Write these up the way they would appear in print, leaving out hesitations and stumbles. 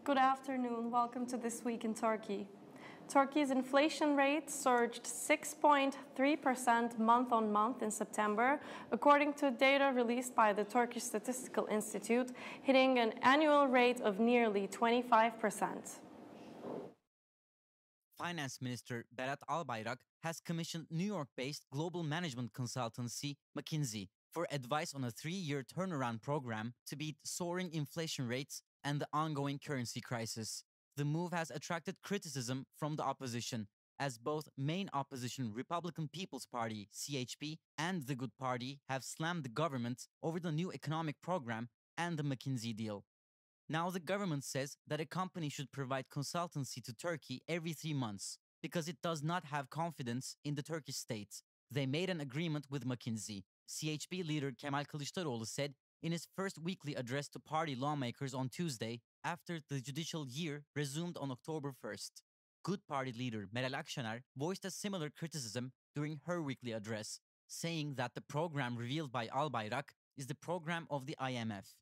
Good afternoon. Welcome to This Week in Turkey. Turkey's inflation rate surged 6.3% month-on-month in September, according to data released by the Turkish Statistical Institute, hitting an annual rate of nearly 25%. Finance Minister Berat Albayrak has commissioned New York-based global management consultancy McKinsey for advice on a 3-year turnaround program to beat soaring inflation rates and the ongoing currency crisis. The move has attracted criticism from the opposition, as both main opposition Republican People's Party, CHP, and the Good Party have slammed the government over the new economic program and the McKinsey deal. Now the government says that a company should provide consultancy to Turkey every 3 months because it does not have confidence in the Turkish state. They made an agreement with McKinsey. CHP leader Kemal Kılıçdaroğlu said in his first weekly address to party lawmakers on Tuesday after the judicial year resumed on October 1st. Good Party leader Meral Akşener voiced a similar criticism during her weekly address, saying that the program revealed by Albayrak is the program of the IMF.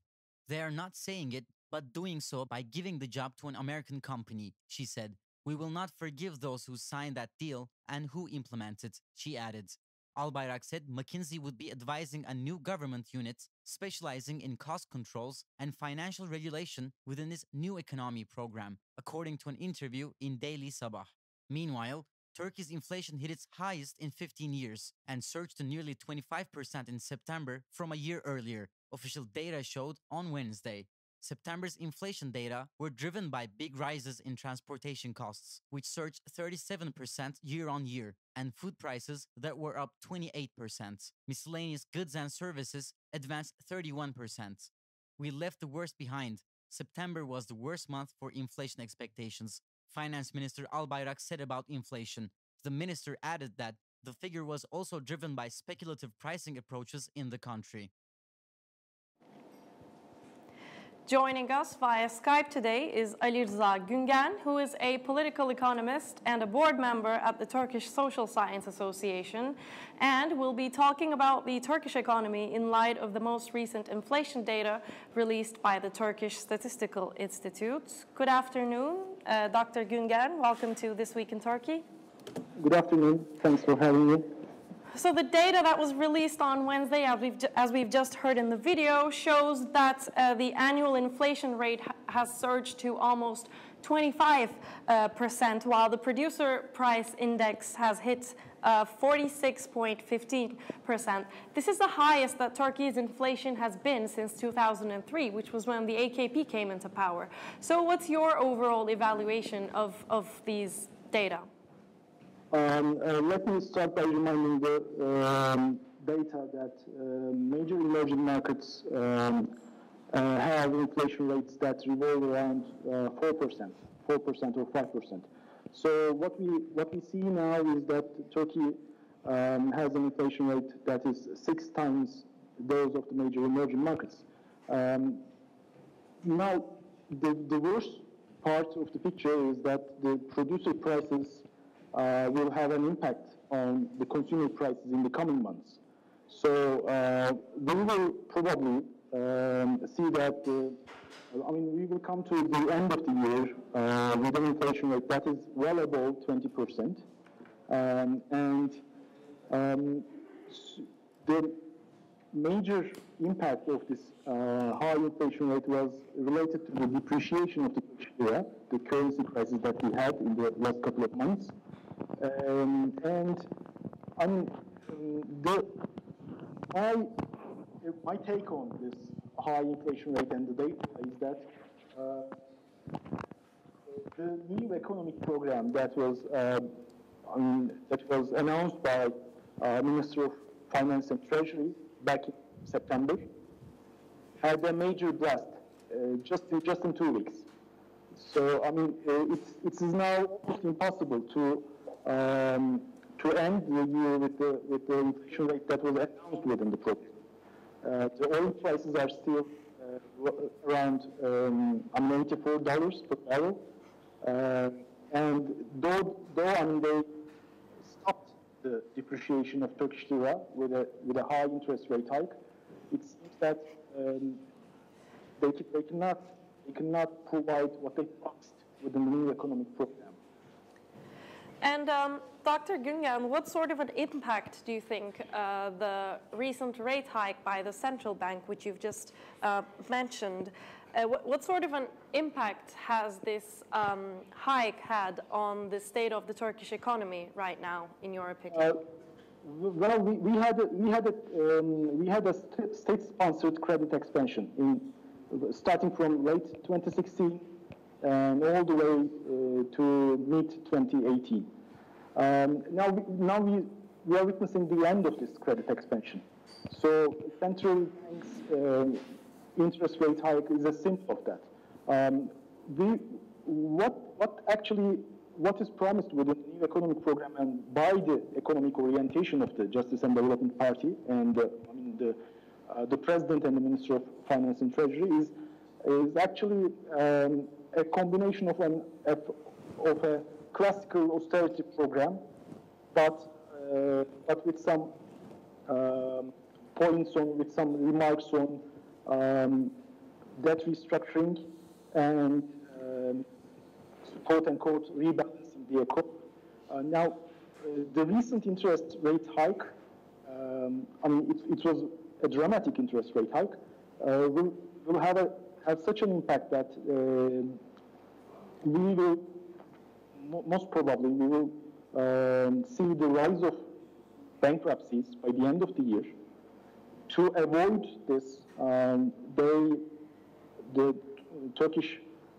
They are not saying it, but doing so by giving the job to an American company, she said. We will not forgive those who signed that deal and who implement it, she added. Albayrak said McKinsey would be advising a new government unit specializing in cost controls and financial regulation within this new economy program, according to an interview in Daily Sabah. Meanwhile, Turkey's inflation hit its highest in 15 years and surged to nearly 25% in September from a year earlier, official data showed on Wednesday. September's inflation data were driven by big rises in transportation costs, which surged 37% year-on-year, and food prices that were up 28%. Miscellaneous goods and services advanced 31%. We left the worst behind. September was the worst month for inflation expectations, Finance Minister Albayrak said about inflation. The minister added that the figure was also driven by speculative pricing approaches in the country. Joining us via Skype today is Ali Rıza Güngen, who is a political economist and a board member at the Turkish Social Science Association, and will be talking about the Turkish economy in light of the most recent inflation data released by the Turkish Statistical Institute. Good afternoon, Dr. Güngen. Welcome to This Week in Turkey. Good afternoon. Thanks for having me. So the data that was released on Wednesday, as we've just heard in the video, shows that the annual inflation rate has surged to almost 25%, while the producer price index has hit 46.15%. This is the highest that Turkey's inflation has been since 2003, which was when the AKP came into power. So what's your overall evaluation of these data? Let me start by reminding the data that major emerging markets have inflation rates that revolve around 4% or 5%. So what we see now is that Turkey has an inflation rate that is 6 times those of the major emerging markets. Now, the worst part of the picture is that the producer prices will have an impact on the consumer prices in the coming months. So we will probably see that, we will come to the end of the year with an inflation rate that is well above 20%. The major impact of this high inflation rate was related to the depreciation of the Turkish lira, the currency crisis that we had in the last couple of months. My take on this high inflation rate and the data is that the new economic program that was announced by Minister of Finance and Treasury back in September had a major blast just in 2 weeks. So it is now almost impossible to end the year with the inflation rate that was announced within the program. The oil prices are still around $94 per barrel, and though they stopped the depreciation of Turkish lira with a high interest rate hike, it seems that they cannot they cannot provide what they promised within the new economic program. And Dr. Güngen, what sort of an impact do you think the recent rate hike by the central bank, which you've just mentioned, what sort of an impact has this hike had on the state of the Turkish economy right now, in your opinion? Well, we had a state-sponsored credit expansion starting from late 2016 and all the way to mid-2018. Now we are witnessing the end of this credit expansion. So central bank's interest rate hike is a symptom of that. What is promised with the new economic program and by the economic orientation of the Justice and Development Party and the President and the Minister of Finance and Treasury is actually a combination of a classical austerity program, but with some points on, with some remarks on debt restructuring and quote-unquote rebalancing the economy. Now, the recent interest rate hike, it was a dramatic interest rate hike, will have such an impact that we will, most probably, we will see the rise of bankruptcies by the end of the year. To avoid this,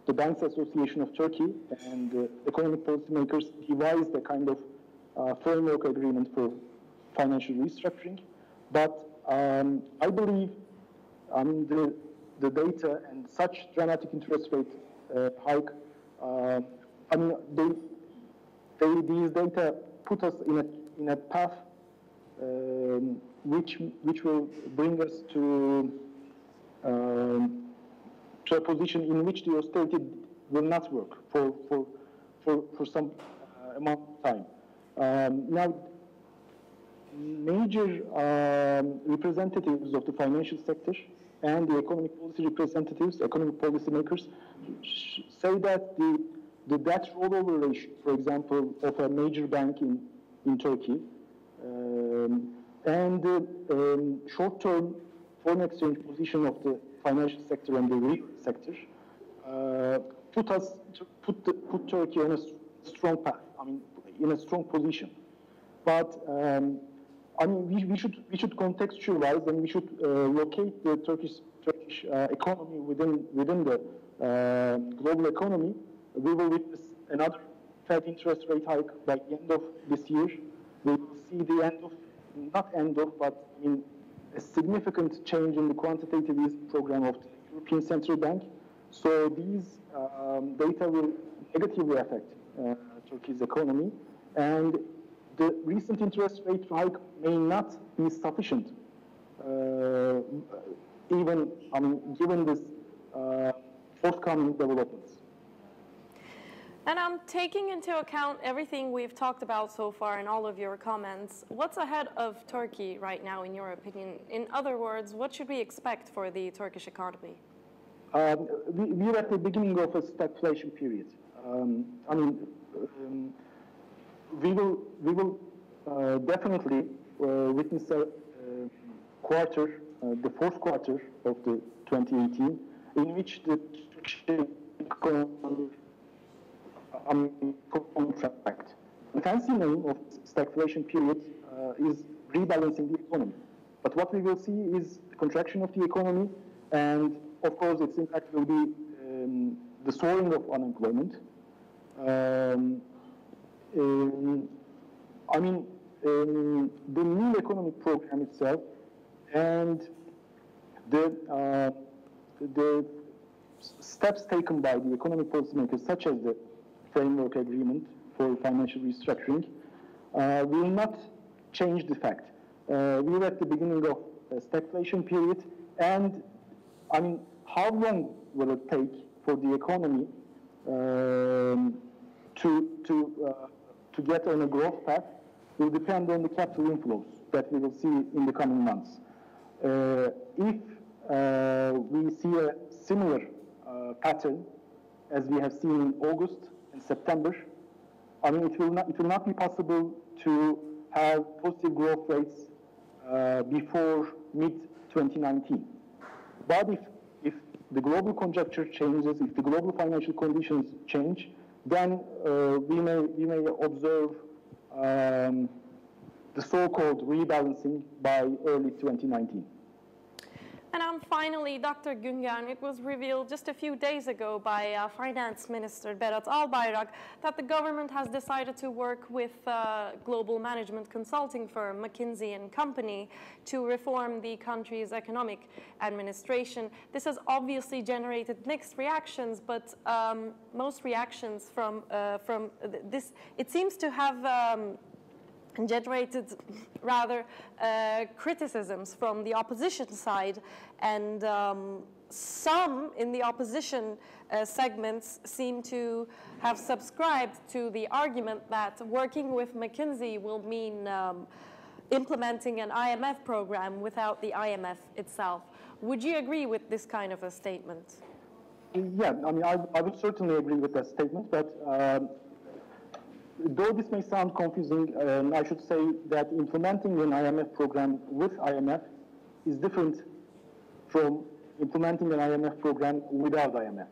the Banks Association of Turkey and economic policymakers devised a kind of framework agreement for financial restructuring. But I believe the data and such dramatic interest rate hike, these data put us in a path which will bring us to a position in which the austerity will not work for some amount of time. Now, major representatives of the financial sector and the economic policy representatives, economic policymakers, say that the debt rollover ratio, for example, of a major bank in Turkey, and the short-term foreign exchange position of the financial sector and the real sector put Turkey on a strong path. In a strong position. But we should contextualize and we should locate the Turkish economy within the global economy. We will witness another Fed interest rate hike by the end of this year. We will see the end of, not end of, but a significant change in the quantitative easing program of the European Central Bank. So these data will negatively affect Turkey's economy, and the recent interest rate hike may not be sufficient, given this forthcoming developments. And I'm taking into account everything we've talked about so far in all of your comments. What's ahead of Turkey right now, in your opinion? In other words, what should we expect for the Turkish economy? We are at the beginning of a stagflation period. We will definitely witness a quarter, the fourth quarter of the 2018, in which the Turkish economy contract. The fancy name of stagflation period is rebalancing the economy. But what we will see is the contraction of the economy, and of course its impact will be the soaring of unemployment. The new economic program itself and the steps taken by the economic policymakers, such as the framework agreement for financial restructuring, will not change the fact. We are at the beginning of a stagflation period, and how long will it take for the economy to get on a growth path will depend on the capital inflows that we will see in the coming months. If we see a similar pattern, as we have seen in August and September, I mean, it will not be possible to have positive growth rates before mid-2019. But if the global conjuncture changes, if the global financial conditions change, then we may observe the so-called rebalancing by early 2019. And finally, Dr. Güngen, it was revealed just a few days ago by Finance Minister Berat Albayrak that the government has decided to work with global management consulting firm McKinsey and Company to reform the country's economic administration. This has obviously generated mixed reactions, but most reactions from this, it seems to have generated rather criticisms from the opposition side, and some in the opposition segments seem to have subscribed to the argument that working with McKinsey will mean implementing an IMF program without the IMF itself. Would you agree with this kind of a statement? Yeah, I mean, I would certainly agree with that statement, but though this may sound confusing, I should say that implementing an IMF program with IMF is different from implementing an IMF program without IMF.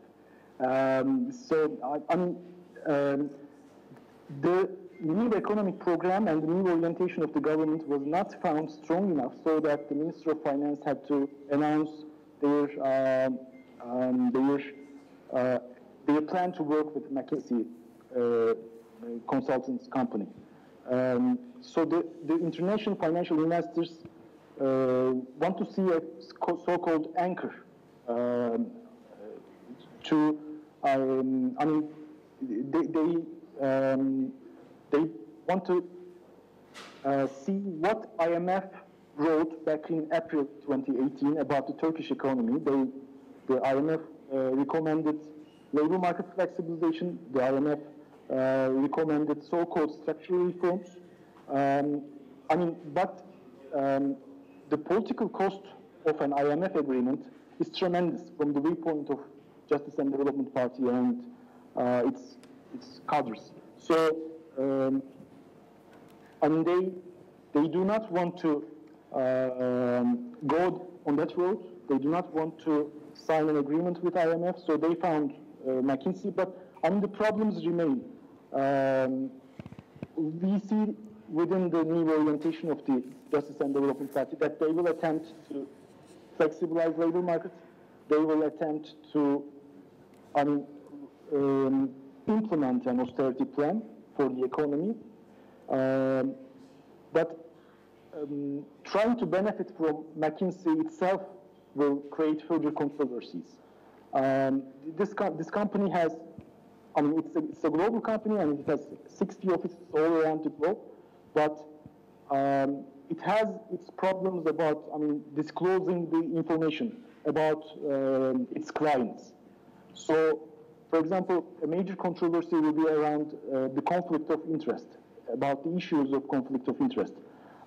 The new economic program and the new orientation of the government was not found strong enough so that the Minister of Finance had to announce their plan to work with McKinsey consultants company. So the international financial investors want to see a so-called anchor they want to see what IMF wrote back in April 2018 about the Turkish economy. The IMF recommended labor market flexibilization. The IMF recommended so-called structural reforms. The political cost of an IMF agreement is tremendous from the viewpoint of Justice and Development Party and its cadres. So, they do not want to go on that road. They do not want to sign an agreement with IMF. So they found McKinsey, but the problems remain. We see within the new orientation of the Justice and Development Party that they will attempt to flexibilize labor markets. They will attempt to implement an austerity plan for the economy. But trying to benefit from McKinsey itself will create further controversies. This company has, it's a global company and it has 60 offices all around the globe, but it has its problems about, disclosing the information about its clients. So, for example, a major controversy will be around the conflict of interest, about the issues of conflict of interest.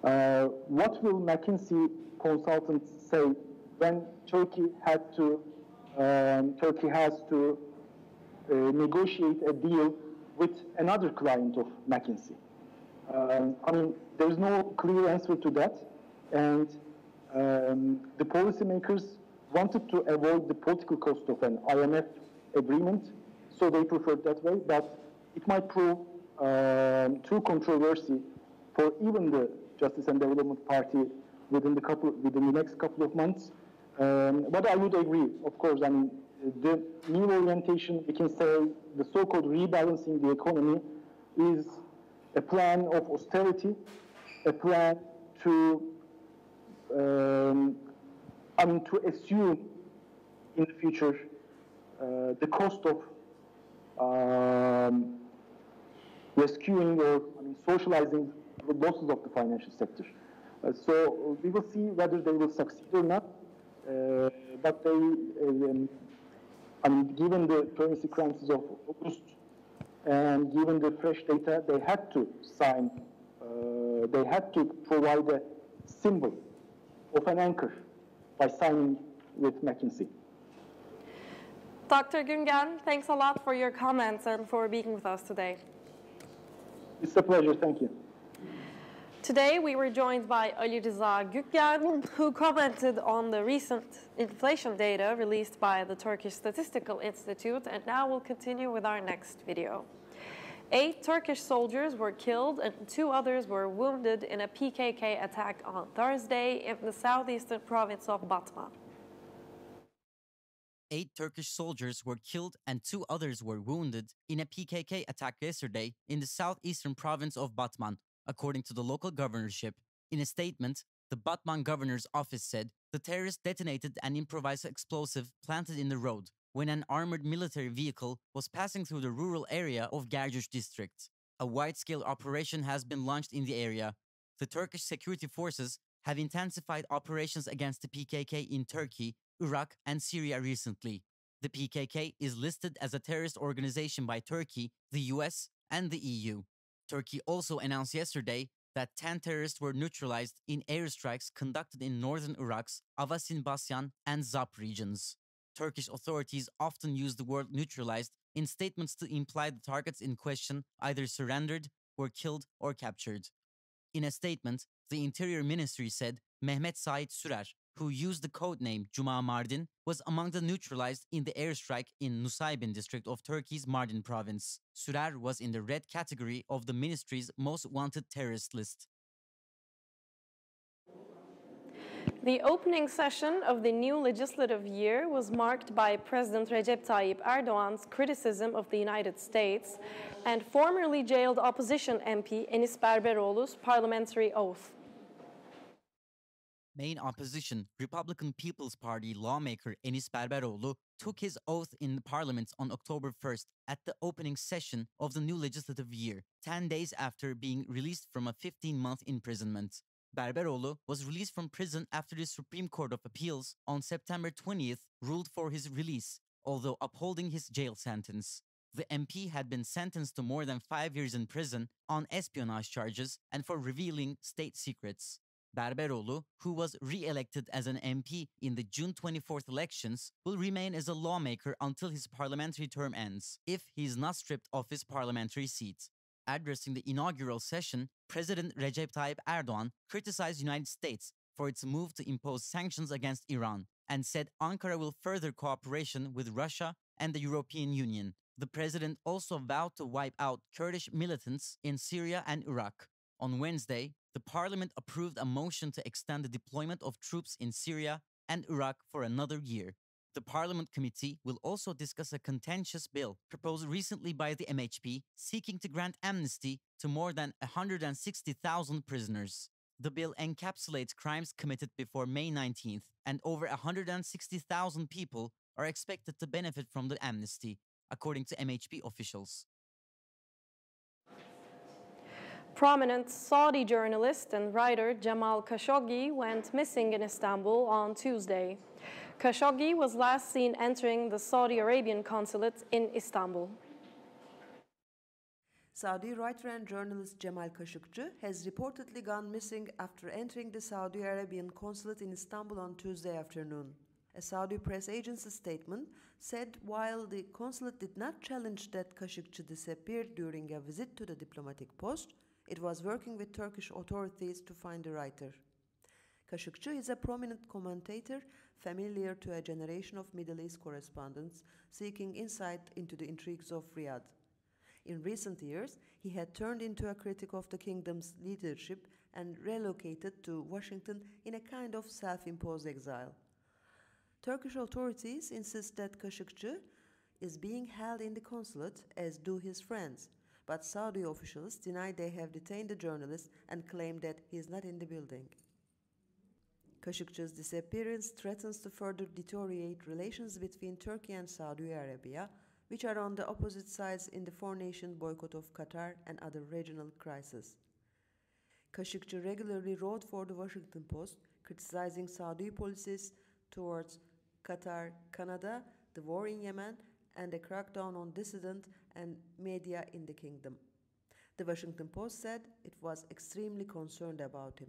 What will McKinsey consultants say when Turkey has to negotiate a deal with another client of McKinsey? There's no clear answer to that, and the policymakers wanted to avoid the political cost of an IMF agreement, so they preferred that way, but it might prove too controversial for even the Justice and Development Party within the next couple of months. But I would agree, of course, the new orientation, we can say the so-called rebalancing the economy is a plan of austerity, a plan to assume in the future the cost of rescuing or socializing the losses of the financial sector. So we will see whether they will succeed or not. But they, given the currency crisis of August and given the fresh data, they had to sign, they had to provide a symbol of an anchor by signing with McKinsey. Dr. Güngen, thanks a lot for your comments and for being with us today. It's a pleasure, thank you. Today we were joined by Ali Rıza Güngen, who commented on the recent inflation data released by the Turkish Statistical Institute, and now we'll continue with our next video. 8 Turkish soldiers were killed and 2 others were wounded in a PKK attack on Thursday in the southeastern province of Batman. 8 Turkish soldiers were killed and 2 others were wounded in a PKK attack yesterday in the southeastern province of Batman, according to the local governorship. In a statement, the Batman governor's office said the terrorists detonated an improvised explosive planted in the road when an armored military vehicle was passing through the rural area of Gerjuş district. A wide-scale operation has been launched in the area. The Turkish security forces have intensified operations against the PKK in Turkey, Iraq, and Syria recently. The PKK is listed as a terrorist organization by Turkey, the US, and the EU. Turkey also announced yesterday that 10 terrorists were neutralized in airstrikes conducted in northern Iraq's Avasin Basyan and Zap regions. Turkish authorities often use the word neutralized in statements to imply the targets in question either surrendered, were killed, or captured. In a statement, the Interior Ministry said Mehmet Said Sürer, who used the codename Cuma Mardin, was among the neutralized in the airstrike in Nusaybin district of Turkey's Mardin province. Sürer was in the red category of the ministry's most wanted terrorist list. The opening session of the new legislative year was marked by President Recep Tayyip Erdogan's criticism of the United States and formerly jailed opposition MP Enis Berberoğlu's parliamentary oath. Main opposition, Republican People's Party lawmaker Enis Berberoğlu took his oath in the parliament on October 1st at the opening session of the new legislative year, 10 days after being released from a 15-month imprisonment. Berberoğlu was released from prison after the Supreme Court of Appeals on September 20th ruled for his release, although upholding his jail sentence. The MP had been sentenced to more than 5 years in prison on espionage charges and for revealing state secrets. Berberoğlu, who was re-elected as an MP in the June 24th elections, will remain as a lawmaker until his parliamentary term ends, if he is not stripped of his parliamentary seat. Addressing the inaugural session, President Recep Tayyip Erdogan criticized the United States for its move to impose sanctions against Iran and said Ankara will further cooperation with Russia and the European Union. The president also vowed to wipe out Kurdish militants in Syria and Iraq. On Wednesday, the parliament approved a motion to extend the deployment of troops in Syria and Iraq for another year. The Parliament Committee will also discuss a contentious bill proposed recently by the MHP seeking to grant amnesty to more than 160,000 prisoners. The bill encapsulates crimes committed before May 19th, and over 160,000 people are expected to benefit from the amnesty, according to MHP officials. Prominent Saudi journalist and writer Jamal Khashoggi went missing in Istanbul on Tuesday. Khashoggi was last seen entering the Saudi Arabian consulate in Istanbul. Saudi writer and journalist Jamal Khashoggi has reportedly gone missing after entering the Saudi Arabian consulate in Istanbul on Tuesday afternoon. A Saudi press agency statement said while the consulate did not challenge that Khashoggi disappeared during a visit to the diplomatic post, it was working with Turkish authorities to find the writer. Khashoggi is a prominent commentator familiar to a generation of Middle East correspondents seeking insight into the intrigues of Riyadh. In recent years, he had turned into a critic of the kingdom's leadership and relocated to Washington in a kind of self-imposed exile. Turkish authorities insist that Khashoggi is being held in the consulate, as do his friends, but Saudi officials deny they have detained the journalist and claim that he is not in the building. Khashoggi's disappearance threatens to further deteriorate relations between Turkey and Saudi Arabia, which are on the opposite sides in the four-nation boycott of Qatar and other regional crises. Khashoggi regularly wrote for the Washington Post, criticizing Saudi policies towards Qatar, Canada, the war in Yemen, and a crackdown on dissident and media in the kingdom. The Washington Post said it was extremely concerned about him.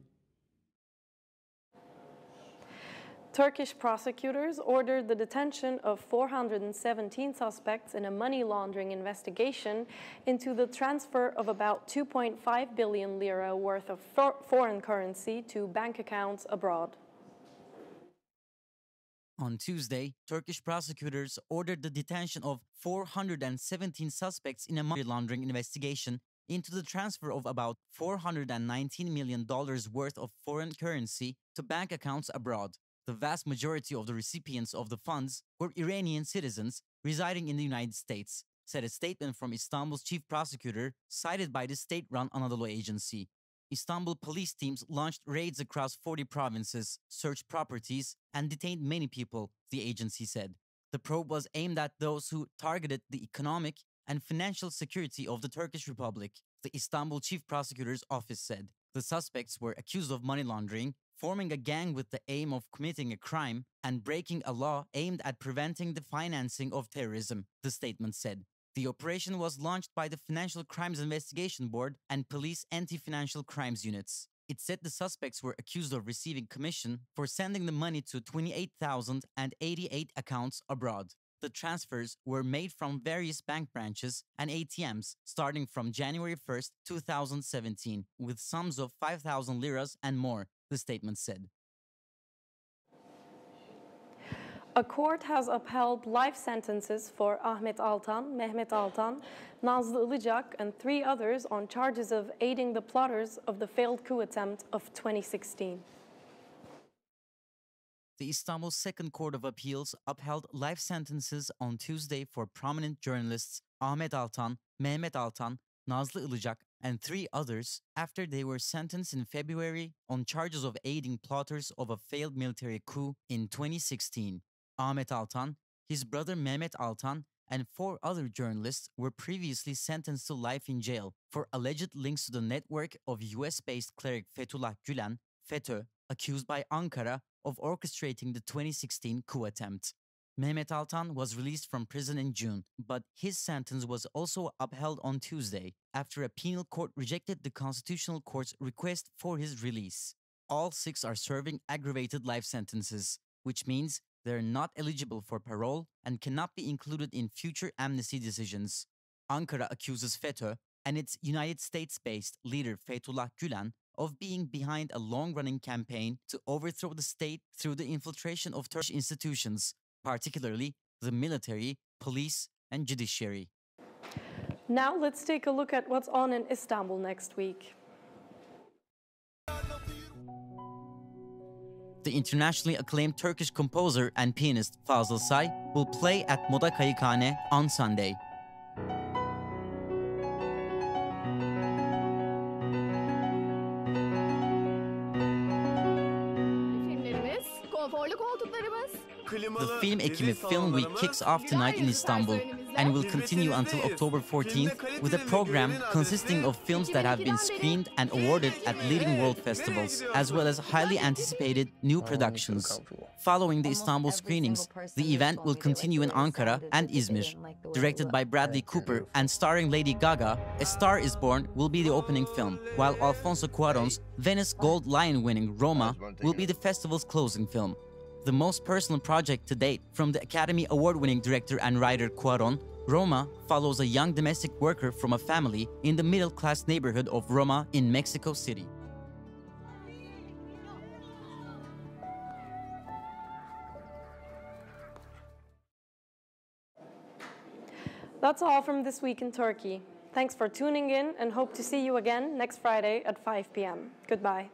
Turkish prosecutors ordered the detention of 417 suspects in a money laundering investigation into the transfer of about 2.5 billion lira worth of foreign currency to bank accounts abroad. On Tuesday, Turkish prosecutors ordered the detention of 417 suspects in a money laundering investigation into the transfer of about $419 million worth of foreign currency to bank accounts abroad. The vast majority of the recipients of the funds were Iranian citizens residing in the United States, said a statement from Istanbul's chief prosecutor, cited by the state-run Anadolu Agency. Istanbul police teams launched raids across 40 provinces, searched properties, and detained many people, the agency said. The probe was aimed at those who targeted the economic and financial security of the Turkish Republic, the Istanbul chief prosecutor's office said. The suspects were accused of money laundering, forming a gang with the aim of committing a crime, and breaking a law aimed at preventing the financing of terrorism, the statement said. The operation was launched by the Financial Crimes Investigation Board and police anti-financial crimes units. It said the suspects were accused of receiving commission for sending the money to 28,088 accounts abroad. The transfers were made from various bank branches and ATMs starting from January 1st, 2017, with sums of 5,000 liras and more, the statement said. A court has upheld life sentences for Ahmet Altan, Mehmet Altan, Nazlı Ilıcak, and 3 others on charges of aiding the plotters of the failed coup attempt of 2016. The Istanbul Second Court of Appeals upheld life sentences on Tuesday for prominent journalists Ahmet Altan, Mehmet Altan, Nazlı Ilıcak, and 3 others after they were sentenced in February on charges of aiding plotters of a failed military coup in 2016. Ahmet Altan, his brother Mehmet Altan, and 4 other journalists were previously sentenced to life in jail for alleged links to the network of US-based cleric Fethullah Gülen, FETÖ, accused by Ankara of orchestrating the 2016 coup attempt. Mehmet Altan was released from prison in June, but his sentence was also upheld on Tuesday after a penal court rejected the Constitutional Court's request for his release. All 6 are serving aggravated life sentences, which means they're not eligible for parole and cannot be included in future amnesty decisions. Ankara accuses FETÖ and its United States-based leader Fethullah Gülen of being behind a long-running campaign to overthrow the state through the infiltration of Turkish institutions, particularly the military, police, and judiciary. Now let's take a look at what's on in Istanbul next week. The internationally acclaimed Turkish composer and pianist Fazıl Say will play at Moda Kayıkhane on Sunday. The Film Ekimi Film Week kicks off tonight in Istanbul and will continue until October 14th with a program consisting of films that have been screened and awarded at leading world festivals, as well as highly anticipated new productions. Following the Istanbul screenings, the event will continue in Ankara and Izmir. Directed by Bradley Cooper and starring Lady Gaga, A Star is Born will be the opening film, while Alfonso Cuarón's Venice Gold Lion-winning Roma will be the festival's closing film. The most personal project to date from the Academy Award-winning director and writer Cuarón, Roma follows a young domestic worker from a family in the middle-class neighborhood of Roma in Mexico City. That's all from This Week in Turkey. Thanks for tuning in and hope to see you again next Friday at 5 p.m. Goodbye.